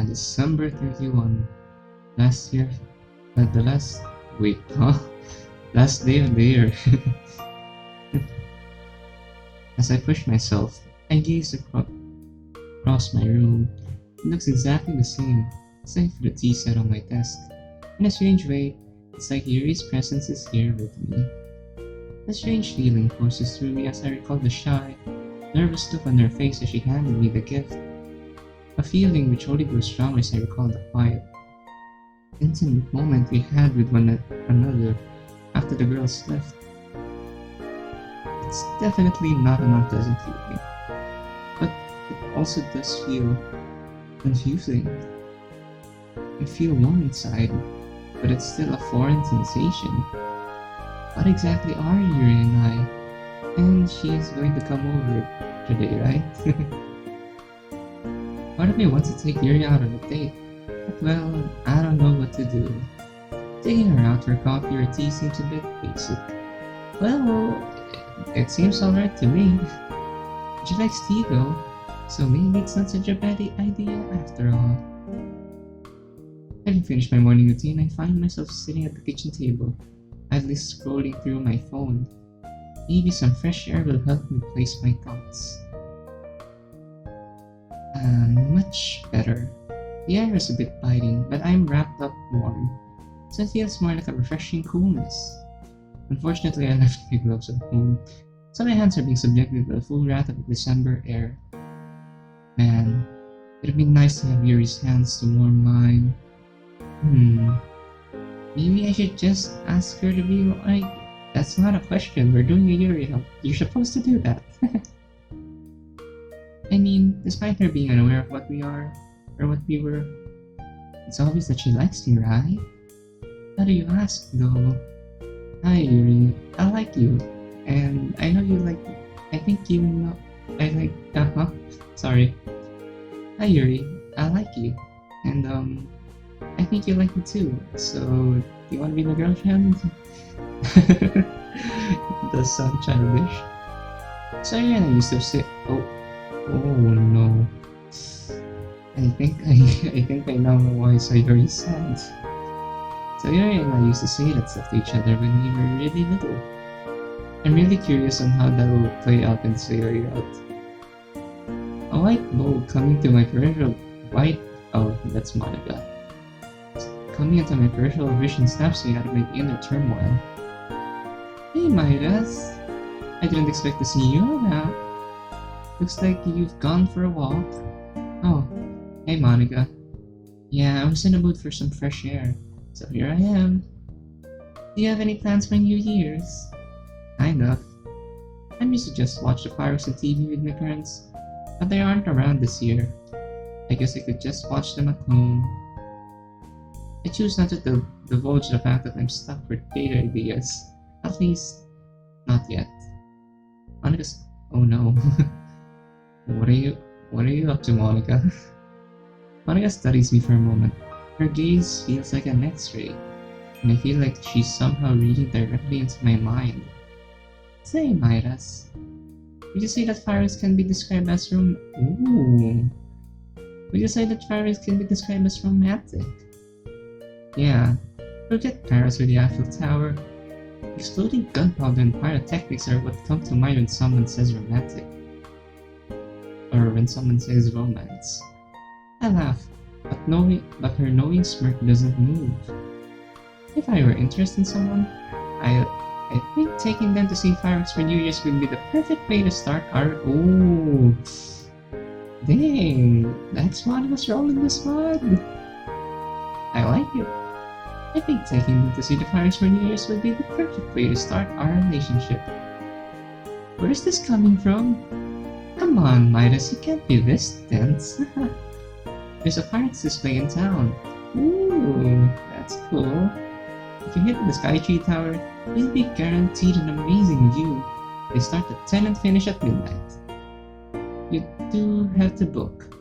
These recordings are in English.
December 31. Last year, the last, wait, huh? Last day of the year. As I push myself, I gaze across my room. It looks exactly the same, except for the tea set on my desk. In a strange way, it's like Yuri's presence is here with me. A strange feeling courses through me as I recall the shy, nervous look on her face as she handed me the gift. A feeling which only grows stronger as I recall the quiet, intimate moment we had with one another after the girls left. It's definitely not an unpleasant feeling, but it also does feel confusing. I feel warm inside, but it's still a foreign sensation. What exactly are Yuri and I? And she is going to come over today, right? Part of me wants to take Yuri out on a date, but well, I don't know what to do. Taking her out for coffee or tea seems a bit basic. Well, it seems alright to me. She likes tea though, so maybe it's not such a bad idea after all. Having finished my morning routine, I find myself sitting at the kitchen table, idly scrolling through my phone. Maybe some fresh air will help me place my thoughts. Much better. The air is a bit biting, but I'm wrapped up warm, so it feels more like a refreshing coolness. Unfortunately, I left my gloves at home, so my hands are being subjected to the full wrath of the December air. Man, it'd be nice to have Yuri's hands to warm mine. Maybe I should just ask her to be like, that's not a question, we're doing a Yuri help. You're supposed to do that. I mean, despite her being unaware of what we are, or what we were, it's obvious that she likes me, right? How do you ask, though? Hi, Yuri. I like you. And I know you like me. I think you know... I like... Sorry. Hi, Yuri. I like you. And, I think you like me too. So, do you want to be my girlfriend? It does sound childish. So yeah, I used to say... Oh no. I think I now know why Sayori is sad. Sayori and I used to say that stuff to each other when we were really little. I'm really curious on how that will play out in Sayori out. A white bulb coming to my peripheral that's Monika. Coming into my peripheral vision snaps me out of my inner turmoil. Hey Midas! I didn't expect to see you now. Looks like you've gone for a walk. Oh, hey Monika. Yeah, I was in the mood for some fresh air, so here I am. Do you have any plans for New Year's? Kind of. I'm used to just watch the fireworks on TV with my parents, but they aren't around this year. I guess I could just watch them at home. I choose not to divulge the fact that I'm stuck with data ideas. At least, not yet. Monika's... Oh no. What are you up to, Monika? Monika studies me for a moment. Her gaze feels like an X-ray, and I feel like she's somehow reading directly into my mind. Say, Midas, would you say that fireworks can be described as Would you say that fireworks can be described as romantic? Yeah, forget Paris or the Eiffel Tower. Exploding gunpowder and pyrotechnics are what come to mind when someone says romantic. Or when someone says romance. I laugh, but her knowing smirk doesn't move. If I were interested in someone, I think taking them to see fireworks for New Year's would be the perfect way to start our... Oh, dang, that's one of us rolling this mud. I like it. I think taking them to see the fireworks for New Year's would be the perfect way to start our relationship. Where is this coming from? Come on, Midas, you can't be this tense. There's a fireworks display in town. Ooh, that's cool. If you hit the Sky Tree Tower, you'll be guaranteed an amazing view. They start at 10 and finish at midnight. You do have to book,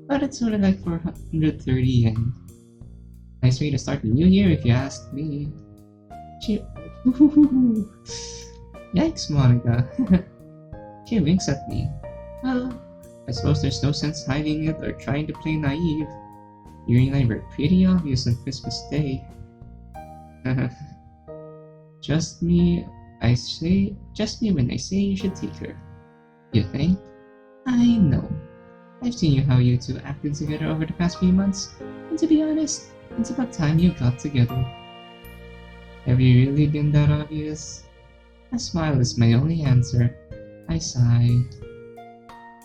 but it's only like 430 yen. Nice way to start the new year if you ask me. Yikes, Monika. She winks at me. Well, I suppose there's no sense hiding it or trying to play naive. Yuri and I were pretty obvious on Christmas Day. Trust me, trust me when I say you should take her. You think? I know. I've seen how you two acted together over the past few months, and to be honest, it's about time you got together. Have you really been that obvious? A smile is my only answer. I sigh.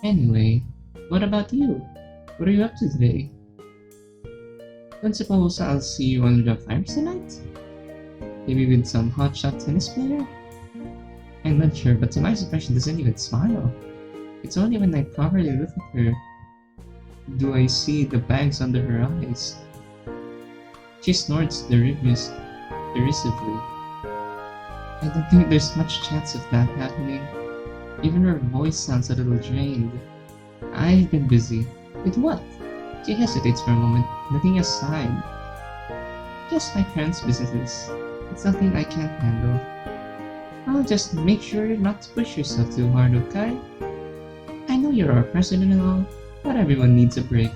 Anyway, what about you? What are you up to today? Don't suppose I'll see you under the fires tonight? Maybe with some hotshot tennis player? I'm not sure, but to my surprise she doesn't even smile. It's only when I properly look at her do I see the bags under her eyes. She snorts derisively. I don't think there's much chance of that happening. Even her voice sounds a little drained. I've been busy. With what? She hesitates for a moment, looking aside. Just my parents' businesses. It's nothing I can't handle. I'll just make sure not to push yourself too hard, okay? I know you're our president and all, but everyone needs a break.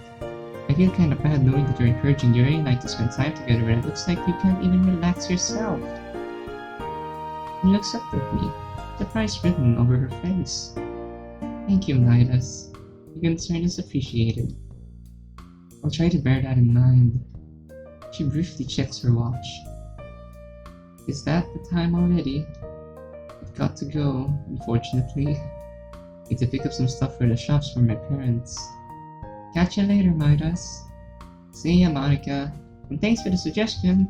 I feel kinda bad knowing that you're encouraging Yuri and I to spend time together when it looks like you can't even relax yourself. She looks up at me, surprise written over her face. Thank you, Midas. Your concern is appreciated. I'll try to bear that in mind. She briefly checks her watch. Is that the time already? I've got to go, unfortunately. Need to pick up some stuff for the shops for my parents. Catch you later, Midas. See ya, Monika, and thanks for the suggestion.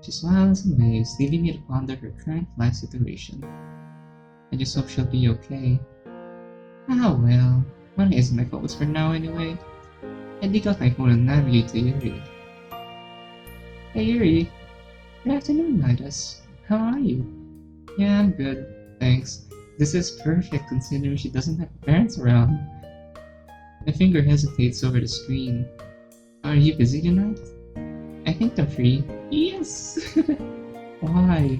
She smiles and waves, leaving me to ponder her current life situation. I just hope she'll be okay. Ah well, money isn't my focus for now anyway. I dig out my phone and navigate to Yuri. Hey Yuri. Good afternoon, Midas. How are you? Yeah, I'm good, thanks. This is perfect considering she doesn't have parents around. My finger hesitates over the screen. Are you busy tonight? I think I'm free. Yes! Why?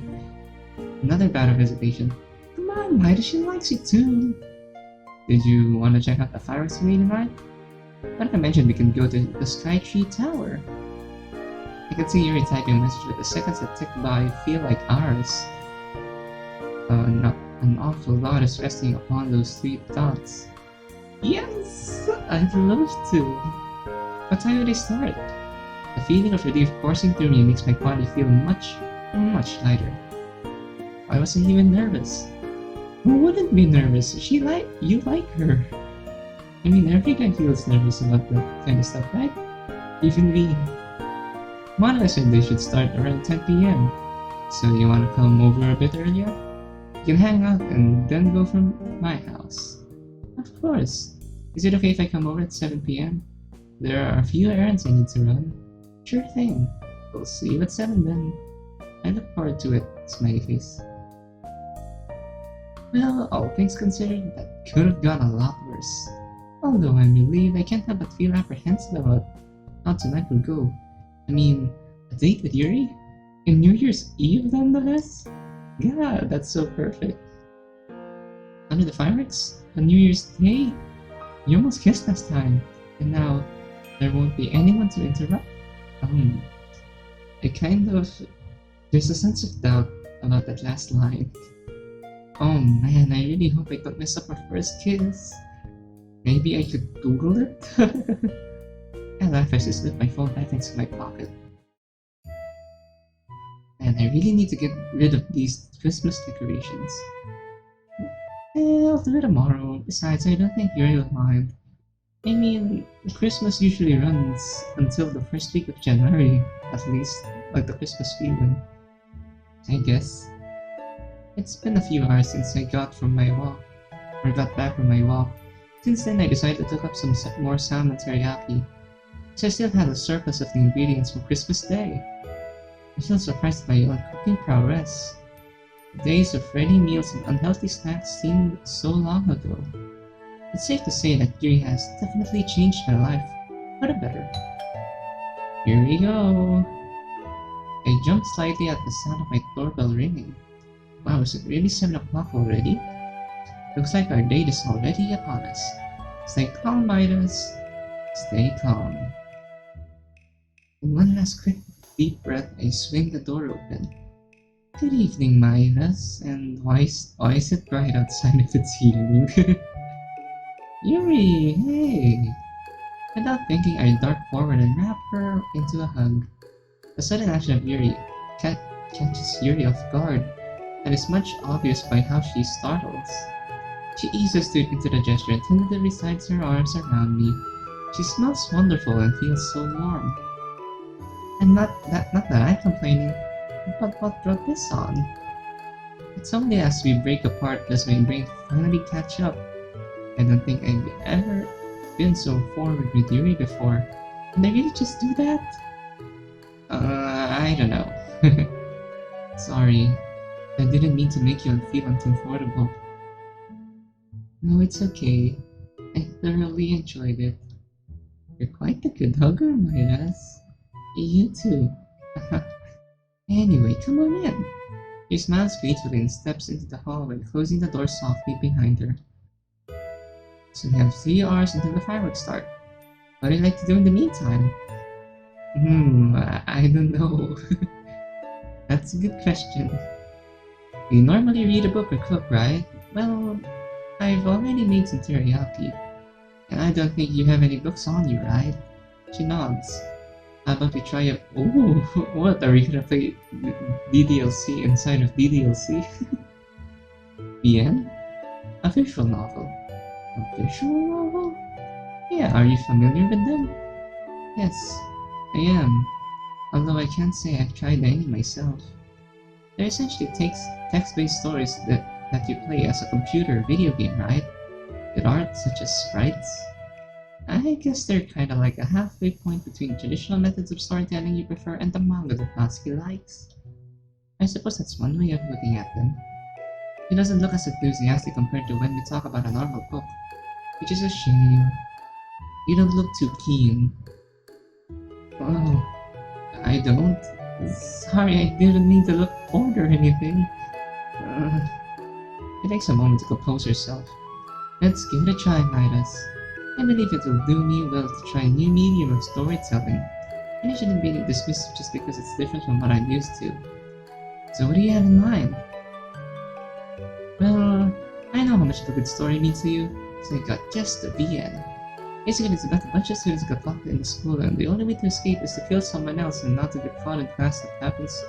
Another bout of hesitation. Come on, Midas, she likes you too. Did you want to check out the fireworks with me tonight? Like I mentioned, we can go to the Sky Tree Tower. I can see Yuri typing a message, but the seconds that tick by feel like hours. Not an awful lot is resting upon those 3 dots. Yes! I'd love to! What time do they start? The feeling of relief coursing through me makes my body feel much, much lighter. I wasn't even nervous. Who wouldn't be nervous? You like her. I mean, every guy feels nervous about that kind of stuff, right? Even me. Monika said they should start around 10 PM. So you wanna come over a bit earlier? You can hang out and then go from my house. Of course. Is it okay if I come over at 7 PM? There are a few errands I need to run. Sure thing. We'll see you at 7 then. I look forward to it, smiley face. Well, all things considered, that could have gone a lot worse. Although I'm relieved, I can't help but feel apprehensive about how tonight will go. I mean, a date with Yuri? And New Year's Eve nonetheless? Yeah, that's so perfect. Under the fireworks? On New Year's Day? You almost kissed last time, and now there won't be anyone to interrupt? There's a sense of doubt about that last line. Oh man, I really hope I don't mess up our first kiss. Maybe I could Google it? I laugh as I slip my phone back into my pocket. And I really need to get rid of these Christmas decorations. I'll do it tomorrow. Besides, I don't think Yuri will mind. I mean, Christmas usually runs until the first week of January, at least, like the Christmas feeling. I guess. It's been a few hours since I got back from my walk. Since then, I decided to cook up some more salmon teriyaki, so I still had a surplus of the ingredients from Christmas Day. I feel surprised by your cooking prowess. The days of ready meals and unhealthy snacks seemed so long ago. It's safe to say that Yuri has definitely changed my life, for the better. Here we go! I jumped slightly at the sound of my doorbell ringing. Wow, is it really 7 o'clock already? Looks like our date is already upon us. Stay calm, Midas. Stay calm. In one last quick deep breath, I swing the door open. Good evening, Midas, and why is it right outside if it's healing? Yuri, hey! Without thinking, I dart forward and wrap her into a hug. The sudden action of Yuri catches Yuri off guard, and is much obvious by how she startles. She eases into the gesture and tentatively slides her arms around me. She smells wonderful and feels so warm. And not that I'm complaining, but what brought this on? It's only as we break apart does my brain finally catch up. I don't think I've ever been so forward with Yuri before. Can I really just do that? I don't know. Sorry. I didn't mean to make you feel uncomfortable. No, it's okay. I thoroughly enjoyed it. You're quite the good hugger, Midas. You too. Anyway, come on in. She smiles gratefully and steps into the hallway, closing the door softly behind her. So we have 3 hours until the fireworks start. What do you like to do in the meantime? I don't know. That's a good question. You normally read a book or cook, right? Well, I've already made some teriyaki. And I don't think you have any books on you, right? She nods. How about we try it? Ooh, what? Are we gonna play DDLC inside of DDLC? VN? A visual novel. A visual novel? Yeah, are you familiar with them? Yes, I am. Although I can't say I've tried any myself. They're essentially text-based stories that you play as a computer video game, right? With art such as sprites. I guess they're kinda like a halfway point between traditional methods of storytelling you prefer and the manga that Natsuki likes. I suppose that's one way of looking at them. He doesn't look as enthusiastic compared to when we talk about a normal book, which is a shame. You don't look too keen. Oh, I don't. Sorry, I didn't mean to look bored or anything. It takes a moment to compose herself. Let's give it a try, Midas. I believe it will do me well to try a new medium of storytelling, and I shouldn't be dismissive just because it's different from what I'm used to. So what do you have in mind? Well, I know how much of a good story means to you, so I got just the VN. Basically, it's about a bunch of students got locked in the school, and the only way to escape is to kill someone else and not to get caught in class that happens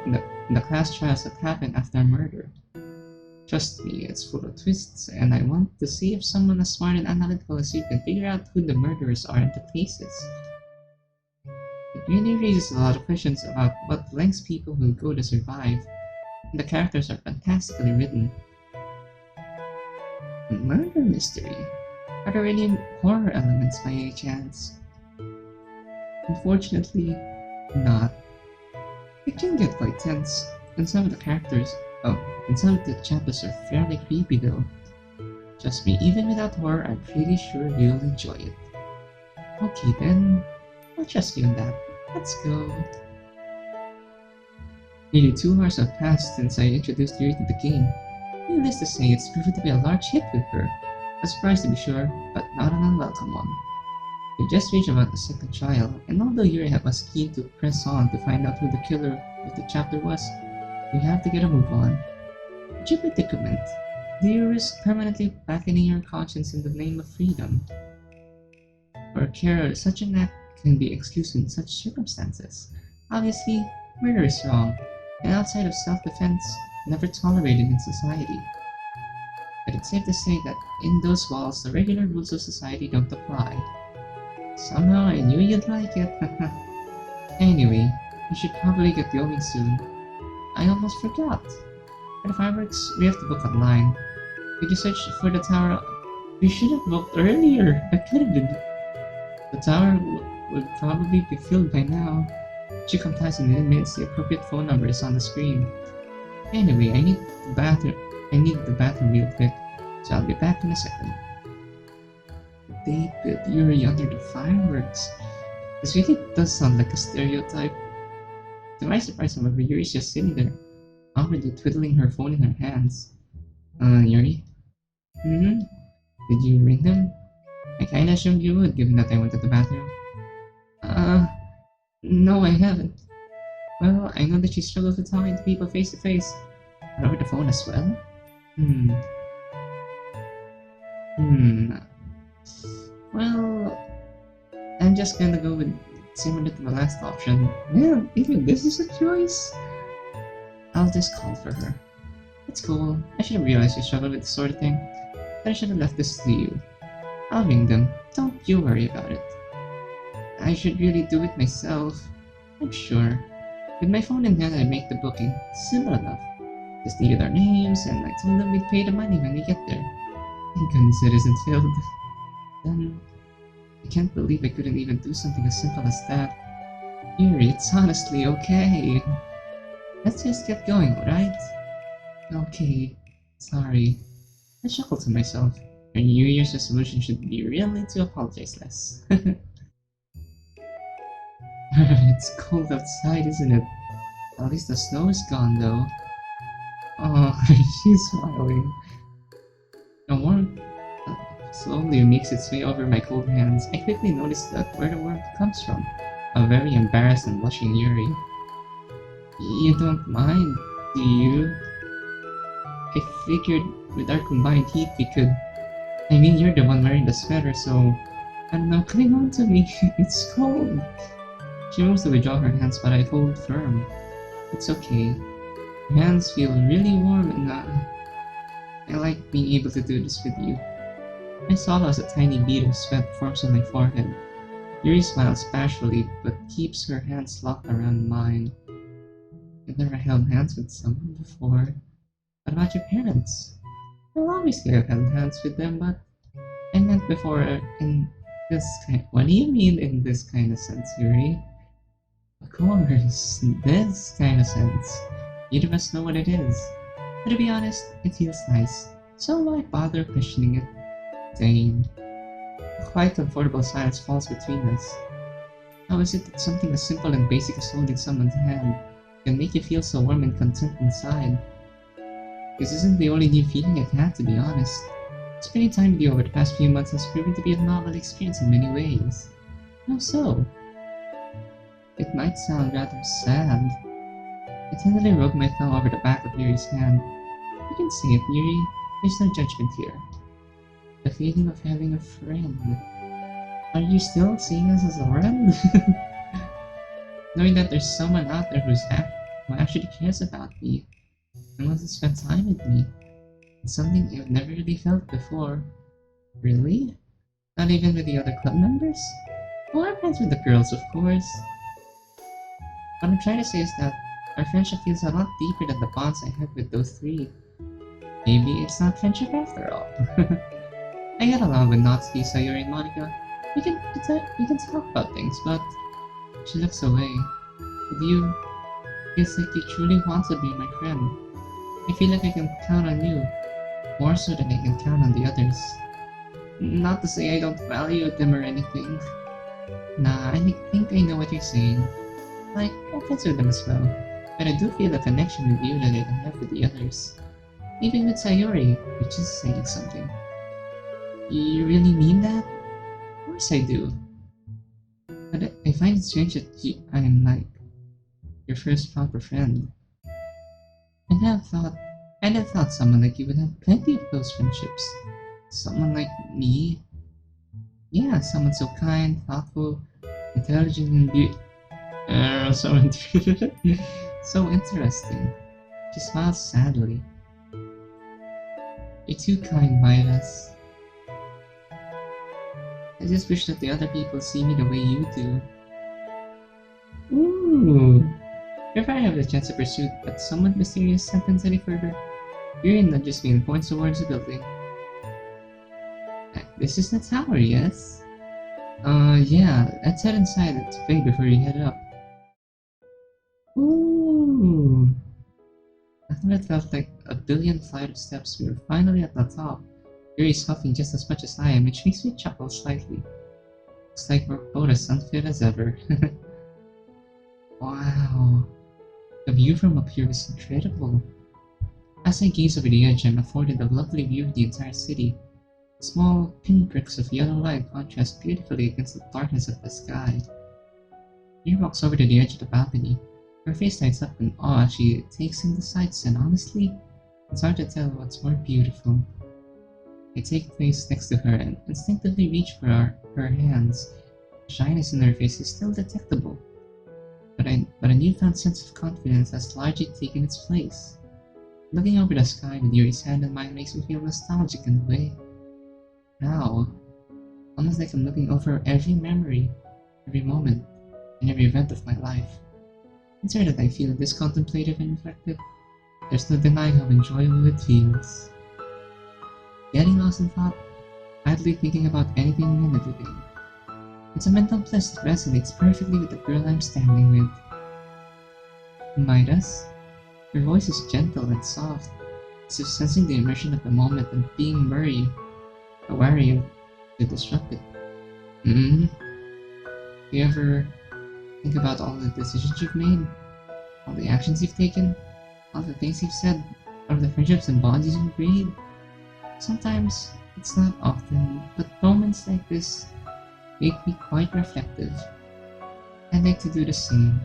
in the class trials that happen after a murder. Trust me, it's full of twists, and I want to see if someone as smart and analytical as you can figure out who the murderers are and the places. It really raises a lot of questions about what lengths people will go to survive, and the characters are fantastically written. Murder mystery? Are there any horror elements by any chance? Unfortunately, not. It can get quite tense, and some of the chapters are fairly creepy though. Trust me, even without horror, I'm pretty sure you'll enjoy it. Okay then, I'll trust you on that. Let's go. Nearly 2 hours have passed since I introduced Yuri to the game. Needless to say, it's proven to be a large hit with her. A surprise to be sure, but not an unwelcome one. We just reached about the second trial, and although Yuri was keen to press on to find out who the killer of the chapter was, we have to get a move on. What's your predicament? Do you risk permanently blackening your conscience in the name of freedom? For a carer, such an act can be excused in such circumstances. Obviously, murder is wrong, and outside of self-defense, never tolerated in society. But it's safe to say that in those walls, the regular rules of society don't apply. Somehow I knew you'd like it. Anyway, we should probably get going soon. I almost forgot. For the fireworks, we have to book online. Did you search for the tower? We should have booked earlier. I could have been. The tower would probably be filled by now. She complies and within minutes the appropriate phone number is on the screen. Anyway, I need the bathroom real quick, so I'll be back in a second. The date with Yuri under the fireworks. This really does sound like a stereotype. To my surprise, however, Yuri's just sitting there, awkwardly twiddling her phone in her hands. Yuri? Did you ring them? I kinda assumed you would, given that I went to the bathroom. No, I haven't. Well, I know that she struggles with talking to people face to face. But over the phone as well? Hmm. Hmm. Well, I'm just gonna go with similar to the last option. Yeah, even this is a choice. I'll just call for her. It's cool. I should have realized you struggle with this sort of thing. But I should have left this to you. I'll ring them. Don't you worry about it. I should really do it myself. I'm sure. With my phone in hand, I make the booking. Simple enough. Just needed our names, and I told them we'd pay the money when we get there. Thank goodness it isn't filled. Then, I can't believe I couldn't even do something as simple as that. Yuri, it's honestly okay. Let's just get going, alright? Okay. Sorry. I chuckled to myself. Your New Year's resolution should be really to apologize less. It's cold outside, isn't it? At least the snow is gone, though. Oh, she's smiling. The warmth slowly makes its way over my cold hands. I quickly noticed that where the warmth comes from. A very embarrassed and blushing Yuri. You don't mind, do you? I figured with our combined heat we could... I mean, you're the one wearing the sweater, so... I don't know, cling on to me. It's cold. She moves to withdraw her hands, but I hold firm. It's okay. Your hands feel really warm and I like being able to do this with you. I swallow as a tiny bead of sweat forms on my forehead. Yuri smiles bashfully, but keeps her hands locked around mine. I've never held hands with someone before. What about your parents? Well, obviously I've held hands with them, but I meant before in this kind... What do you mean in this kind of sense, Yuri? Of course, this kind of sense. You must know what it is. But to be honest, it feels nice, so why bother questioning it? Dang. A quite comfortable silence falls between us. How is it that something as simple and basic as holding someone's hand can make you feel so warm and content inside? This isn't the only new feeling I've had, to be honest. Spending time with you over the past few months has proven to be a novel experience in many ways. How so? It might sound rather sad. I tenderly rubbed my thumb over the back of Yuri's hand. You can say it, Yuri. There's no judgment here. The feeling of having a friend. Are you still seeing us as a friend? Knowing that there's someone out there who actually cares about me and wants to spend time with me. It's something I've never really felt before. Really? Not even with the other club members? Well, I'm friends with the girls, of course. What I'm trying to say is that our friendship feels a lot deeper than the bonds I have with those three. Maybe it's not friendship after all. I get along with Natsuki, Sayuri, and Monika. We can talk about things, but she looks away. With you, it's like you truly want to be my friend. I feel like I can count on you, more so than I can count on the others. Not to say I don't value them or anything. Nah, I think I know what you're saying. Like, I'm friends with them as well, but I do feel a connection with you that I don't have with the others. Even with Sayuri, which is saying something. You really mean that? Of course I do. But I find it strange that I'm like your first proper friend. I never thought someone like you would have plenty of close friendships. Someone like me? Yeah, someone so kind, thoughtful, intelligent, and so interesting. She smiles sadly. You're too kind, Midas. I just wish that the other people see me the way you do. Ooh. If I have the chance to pursue that somewhat mysterious sentence any further, Yuri nudges me and points towards the building. This is the tower, yes? Yeah, let's head inside and pray before you head up. Ooh. After it felt like a billion flight of steps, we were finally at the top. Yuri's huffing just as much as I am, which makes me chuckle slightly. Looks like we're both as unfit as ever. Wow. The view from up here is incredible. As I gaze over the edge, I'm afforded a lovely view of the entire city. Small pinpricks of yellow light contrast beautifully against the darkness of the sky. Yuri walks over to the edge of the balcony. Her face lights up in awe as she takes in the sights, and honestly, it's hard to tell what's more beautiful. I take place next to her and instinctively reach for her hands. The shyness in her face is still detectable, but a newfound sense of confidence has largely taken its place. Looking over the sky with Yuri's hand in mine makes me feel nostalgic in a way. How? Almost like I'm looking over every memory, every moment, and every event of my life. It's rare that I feel this contemplative and reflective. There's no denying how enjoyable it feels. Getting lost in thought, idly thinking about anything and everything. It's a mental bliss that resonates perfectly with the girl I'm standing with. Midas? Her voice is gentle and soft, as if sensing the immersion of the moment and being wary to disrupt it. Hmm? You ever think about all the decisions you've made? All the actions you've taken? All the things you've said? All the friendships and bonds you've made? Sometimes, it's not often, but moments like this make me quite reflective. I'd like to do the same.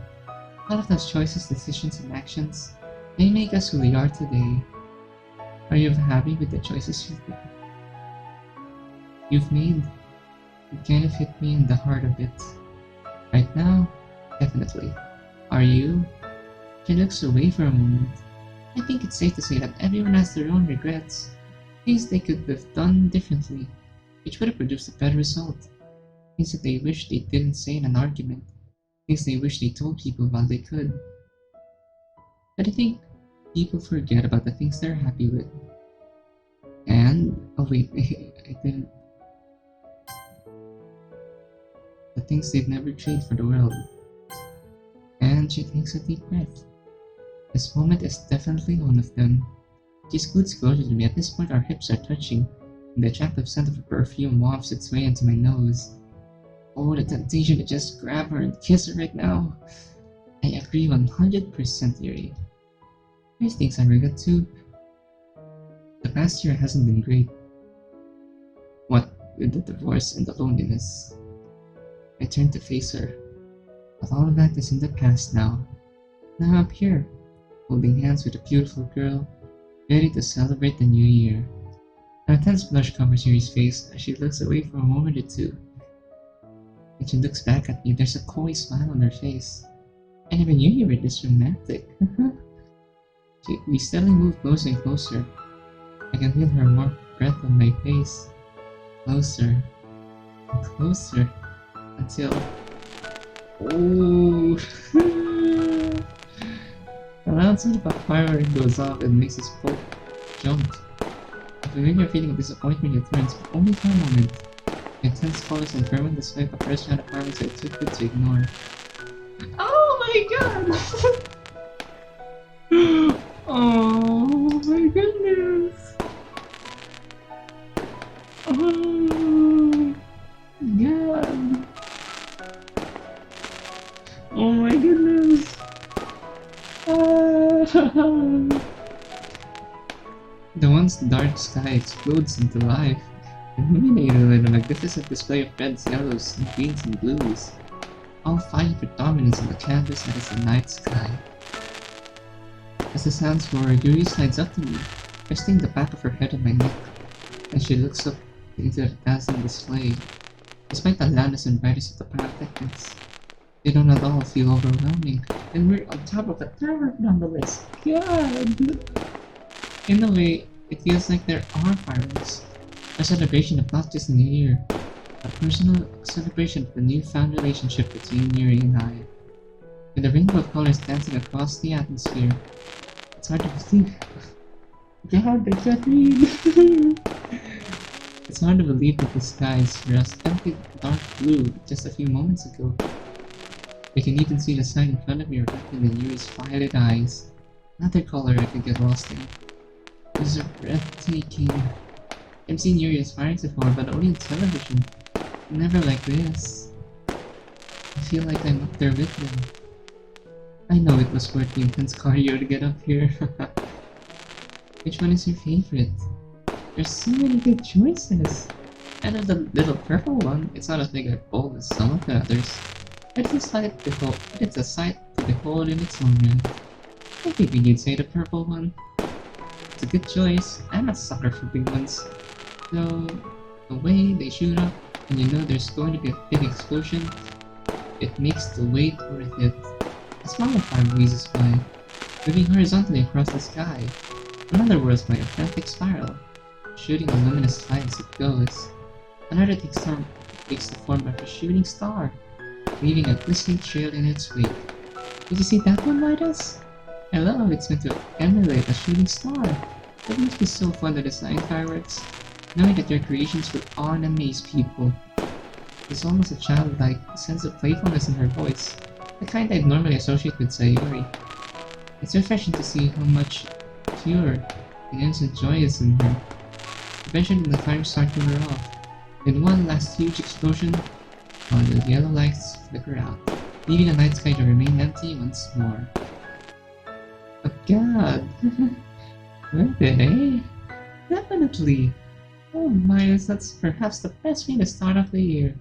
All of those choices, decisions, and actions may make us who we are today. Are you happy with the choices you've made? It kind of hit me in the heart of it. Right now, definitely. Are you? She looks away for a moment. I think it's safe to say that everyone has their own regrets. Things they could have done differently, which would have produced a better result. Things that they wish they didn't say in an argument. Things they wish they told people while they could. But I think people forget about the things they're happy with. And, oh wait, I didn't. The things they'd never trade for the world. And she takes a deep breath. This moment is definitely one of them. She scoots closer to me. At this point, our hips are touching, and the attractive scent of her perfume wafts its way into my nose. Oh, the temptation to just grab her and kiss her right now. I agree 100%, Yuri. Here's things I regret too. The past year hasn't been great. What with the divorce and the loneliness. I turn to face her, but all of that is in the past now. Now I'm here, holding hands with a beautiful girl, ready to celebrate the new year. An intense blush covers Yuri's face as she looks away for a moment or two. When she looks back at me, there's a coy smile on her face. I never knew you were this romantic. We steadily move closer and closer. I can feel her warm breath on my face. Closer and closer until... Oh! The loud sound of a firework goes off and makes us both jump. A familiar feeling of disappointment returns, but only for a moment. The intense colors and firm display of the first round of fireworks I took good to ignore. Oh my god! Oh my goodness! Oh god! Oh my goodness! The once dark sky explodes into life, illuminated with a magnificent display of reds, yellows, and greens and blues, all fighting for dominance on the canvas that is the night sky. As the sounds roar, Yuri slides up to me, resting the back of her head on my neck, and she looks up into the dazzling display. Despite the loudness and brightness of the pyrotechnics, they don't at all feel overwhelming, and we're on top of a tower nonetheless. God! In a way, it feels like there are fireworks, a celebration of not just the new year, a personal celebration of the newfound relationship between Yuri and I. With a rainbow of colors dancing across the atmosphere, it's hard to believe. God, I can't read! It's hard to believe that the skies were as empty dark blue just a few moments ago. I can even see the sign in front of me reflected in Yuri's violet eyes. Another color I could get lost in. These are breathtaking. I've seen Yuri as fireworks before, but only on television. Never like this. I feel like I'm up there with them. I know it was worth the intense cardio to get up here. Which one is your favorite? There's so many good choices. And of the little purple one, it's not as big a bowl as some of the others. It's a sight to behold in its own right. I think you'd say the purple one. It's a good choice. I'm a sucker for big ones. Though, the way they shoot up, and you know there's going to be a big explosion, it makes the wait worth it. A smaller fire breezes by, moving horizontally across the sky. Another whirls by a frantic spiral, shooting a luminous light as it goes. Another takes the form of a shooting star, leaving a glistening trail in its wake. Did you see that one, Midas? I love how it's meant to emulate a shooting star. It must be so fun to design fireworks, knowing that your creations will awe and amaze people. There's almost a childlike sense of playfulness in her voice, the kind I'd normally associate with Sayuri. It's refreshing to see how much pure and innocent joy is in her. Eventually the flames start to wear off. In one last huge explosion, while the yellow lights flicker out, leaving the night sky to remain empty once more. Oh god! Worth it, eh? Definitely! Oh my, that's perhaps the best way to start off the year.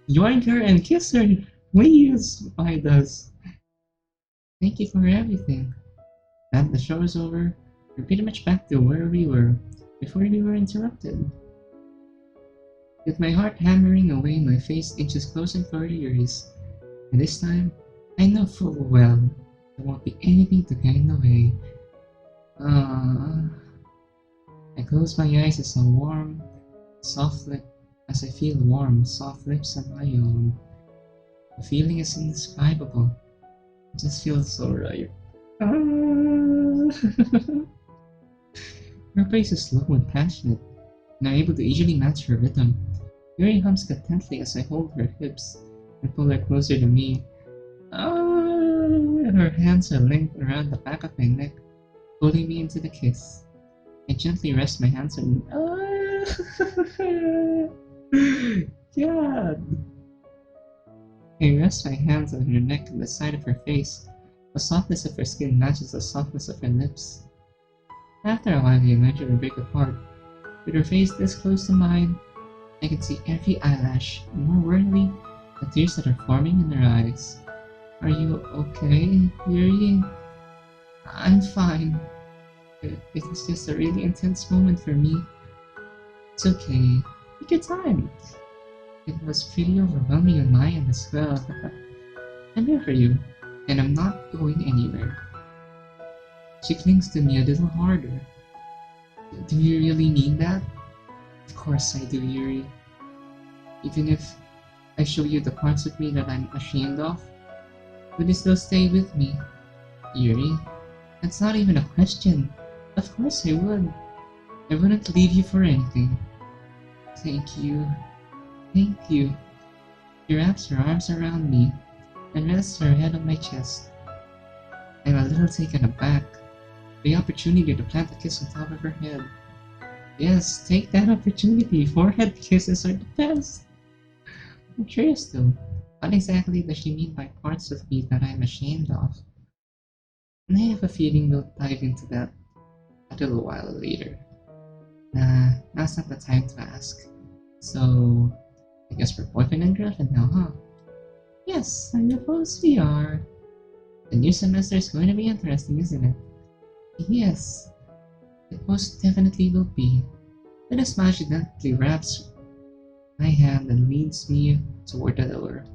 Join her and kiss her! Please, Midas! Thank you for everything. Now that the show is over, we're pretty much back to where we were before we were interrupted. With my heart hammering away, my face inches closer to Yuri's, and this time, I know full well there won't be anything to get in the way. I close my eyes as I feel warm, soft lips on my own. The feeling is indescribable. It just feels so right. Her pace is slow and passionate, and I'm able to easily match her rhythm. Yuri hums contentedly as I hold her hips and pull her closer to me. Her hands are linked around the back of my neck, pulling me into the kiss. I gently rest my hands on God. I rest my hands on her neck and the side of her face. The softness of her skin matches the softness of her lips. After a while, we eventually break apart. With her face this close to mine, I can see every eyelash, and more worryingly, the tears that are forming in her eyes. Are you okay, Yuri? I'm fine. It was just a really intense moment for me. It's okay. Take your time. It was pretty overwhelming on my end as well. I'm here for you, and I'm not going anywhere. She clings to me a little harder. Do you really mean that? Of course I do, Yuri. Even if I show you the parts of me that I'm ashamed of, would you still stay with me? Yuri, that's not even a question. Of course I would. I wouldn't leave you for anything. Thank you. Thank you. She wraps her arms around me and rests her head on my chest. I'm a little taken aback. The opportunity to plant a kiss on top of her head. Yes, take that opportunity. Forehead kisses are the best. I'm curious though, what exactly does she mean by parts of me that I'm ashamed of? And I have a feeling we'll dive into that a little while later. Nah, now's not the time to ask. So, I guess we're boyfriend and girlfriend now, huh? Yes, I suppose we are. The new semester is going to be interesting, isn't it? Yes, it most definitely will be. Then a smile gently wraps my hand and leads me toward the door.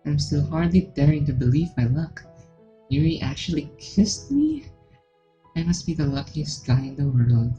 I'm still hardly daring to believe my luck. Yuri actually kissed me? I must be the luckiest guy in the world.